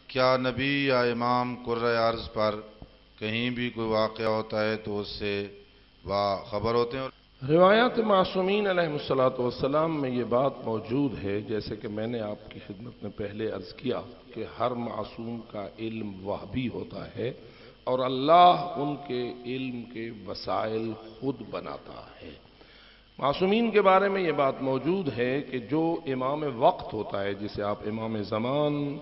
کیا نبی یا امام قرۂ ارض پر کہیں بھی کوئی واقعہ ہوتا ہے تو اس سے باخبر ہوتے ہیں؟ روایات معصومین علیہ الصلوۃ والسلام میں یہ بات موجود ہے، جیسے کہ میں نے آپ کی خدمت میں پہلے عرض کیا کہ ہر معصوم کا علم وحی ہوتا ہے اور اللہ ان کے علم کے وسائل خود بناتا ہے۔ معصومین کے بارے میں یہ بات موجود ہے کہ جو امام وقت ہوتا ہے، جسے آپ امام زمان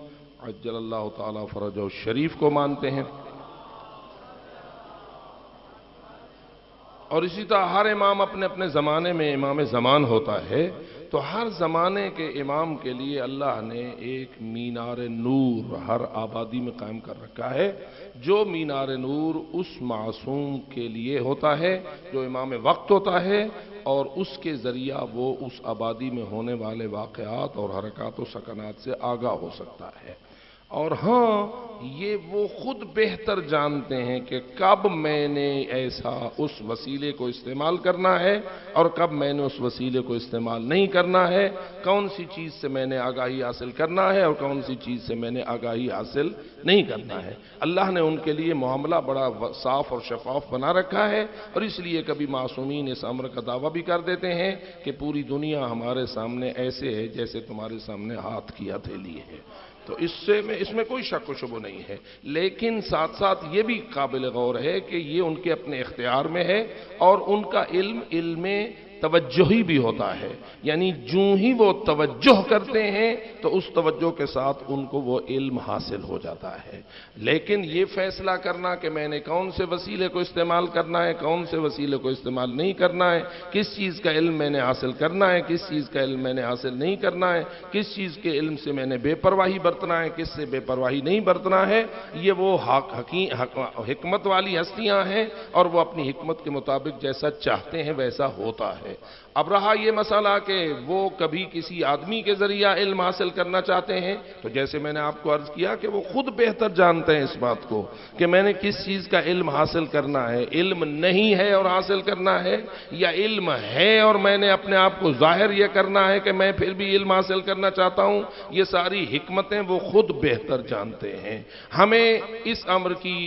عجل اللہ تعالی فرجہ الشریف کو مانتے ہیں، اور اسی طرح ہر امام اپنے اپنے زمانے میں امام زمان ہوتا ہے، تو ہر زمانے کے امام کے لیے اللہ نے ایک مینار نور ہر آبادی میں قائم کر رکھا ہے، جو مینار نور اس معصوم کے لیے ہوتا ہے جو امام وقت ہوتا ہے، اور اس کے ذریعہ وہ اس آبادی میں ہونے والے واقعات اور حرکات و سکنات سے آگاہ ہو سکتا ہے۔ اور ہاں، یہ وہ خود بہتر جانتے ہیں کہ کب میں نے ایسا اس وسیلے کو استعمال کرنا ہے اور کب میں نے اس وسیلے کو استعمال نہیں کرنا ہے، کون سی چیز سے میں نے آگاہی حاصل کرنا ہے اور کون سی چیز سے میں نے آگاہی حاصل نہیں کرنا ہے۔ اللہ نے ان کے لیے معاملہ بڑا صاف اور شفاف بنا رکھا ہے، اور اس لیے کبھی معصومین اس امر کا دعویٰ بھی کر دیتے ہیں کہ پوری دنیا ہمارے سامنے ایسے ہے جیسے تمہارے سامنے ہاتھ کی ہتھیلی ہے۔ تو اس میں کوئی شک و شبہ نہیں ہے، لیکن ساتھ ساتھ یہ بھی قابل غور ہے کہ یہ ان کے اپنے اختیار میں ہے، اور ان کا علم توجہی بھی ہوتا ہے، یعنی جو ہی وہ توجہ کرتے ہیں تو اس توجہ کے ساتھ ان کو وہ علم حاصل ہو جاتا ہے۔ لیکن یہ فیصلہ کرنا کہ میں نے کون سے وسیلے کو استعمال کرنا ہے، کون سے وسیلے کو استعمال نہیں کرنا ہے، کس چیز کا علم میں نے حاصل کرنا ہے، کس چیز کا علم میں نے حاصل نہیں کرنا ہے، کس چیز کے علم سے میں نے بے پرواہی برتنا ہے، کس سے بے پرواہی نہیں برتنا ہے، یہ وہ حکمت والی ہستیاں ہیں، اور وہ اپنی حکمت کے مطابق جیسا چاہتے ہیں ویسا ہوتا ہے۔ اب رہا یہ مسئلہ کہ وہ کبھی کسی آدمی کے ذریعہ علم حاصل کرنا چاہتے ہیں، تو جیسے میں نے آپ کو عرض کیا کہ وہ خود بہتر جانتے ہیں اس بات کو کہ میں نے کس چیز کا علم حاصل کرنا ہے، علم نہیں ہے اور حاصل کرنا ہے، یا علم ہے اور میں نے اپنے آپ کو ظاہر یہ کرنا ہے کہ میں پھر بھی علم حاصل کرنا چاہتا ہوں۔ یہ ساری حکمتیں وہ خود بہتر جانتے ہیں۔ ہمیں اس امر کی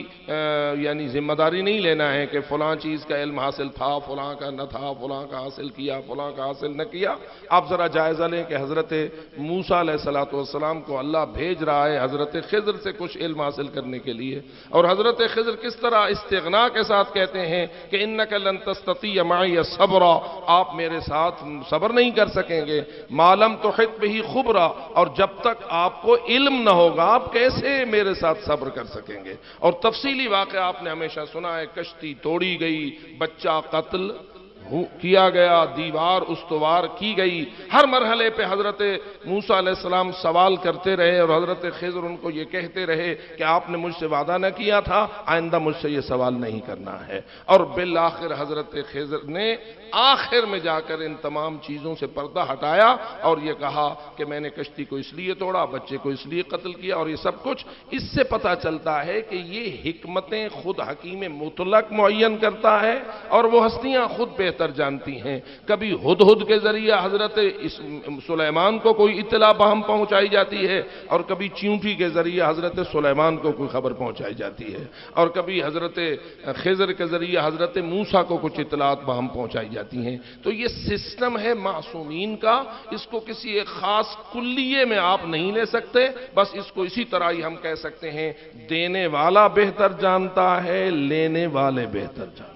یعنی ذمہ داری نہیں لینا ہے کہ فلاں چیز کا علم حاصل تھا، فلاں کا نہ تھا، فلاں کا حاصل کیا، فلاں کا حاصل نہ کیا۔ آپ ذرا جائزہ لیں کہ حضرت موسیٰ علیہ السلام کو اللہ بھیج رہا ہے حضرت خضر سے کچھ علم حاصل کرنے کے لیے، اور حضرت خضر کس طرح استغنا کے ساتھ کہتے ہیں کہ انک لن تستطیع معی صبرا، آپ میرے ساتھ صبر نہیں کر سکیں گے، ما لم تحط بہ خبرا، اور جب تک آپ کو علم نہ ہوگا آپ کیسے میرے ساتھ صبر کر سکیں گے۔ اور تفصیلی واقعہ آپ نے ہمیشہ سنا ہے، کشتی توڑی گئی، بچہ قتل کیا گیا، دیوار استوار کی گئی، ہر مرحلے پہ حضرت موسیٰ علیہ السلام سوال کرتے رہے، اور حضرت خضر ان کو یہ کہتے رہے کہ آپ نے مجھ سے وعدہ نہ کیا تھا، آئندہ مجھ سے یہ سوال نہیں کرنا ہے۔ اور بالآخر حضرت خضر نے آخر میں جا کر ان تمام چیزوں سے پردہ ہٹایا اور یہ کہا کہ میں نے کشتی کو اس لیے توڑا، بچے کو اس لیے قتل کیا، اور یہ سب کچھ اس سے پتہ چلتا ہے کہ یہ حکمتیں خود حکیم مطلق معین کرتا ہے، اور وہ ہستیاں خود بہتر جانتی ہیں۔ کبھی ہدہد کے ذریعہ حضرت سلیمان کو کوئی اطلاع بہم پہنچائی جاتی ہے، اور کبھی چیونٹی کے ذریعہ حضرت سلیمان کو کوئی خبر پہنچائی جاتی ہے، اور کبھی حضرت خضر کے ذریعہ حضرت موسیٰ کو کچھ اطلاعات بہم پہنچائی جاتی ہیں۔ تو یہ سسٹم ہے معصومین کا، اس کو کسی ایک خاص کلیے میں آپ نہیں لے سکتے، بس اس کو اسی طرح ہی ہم کہہ سکتے ہیں دینے والا بہتر جانتا ہے، لینے والے بہتر جانتے ہیں۔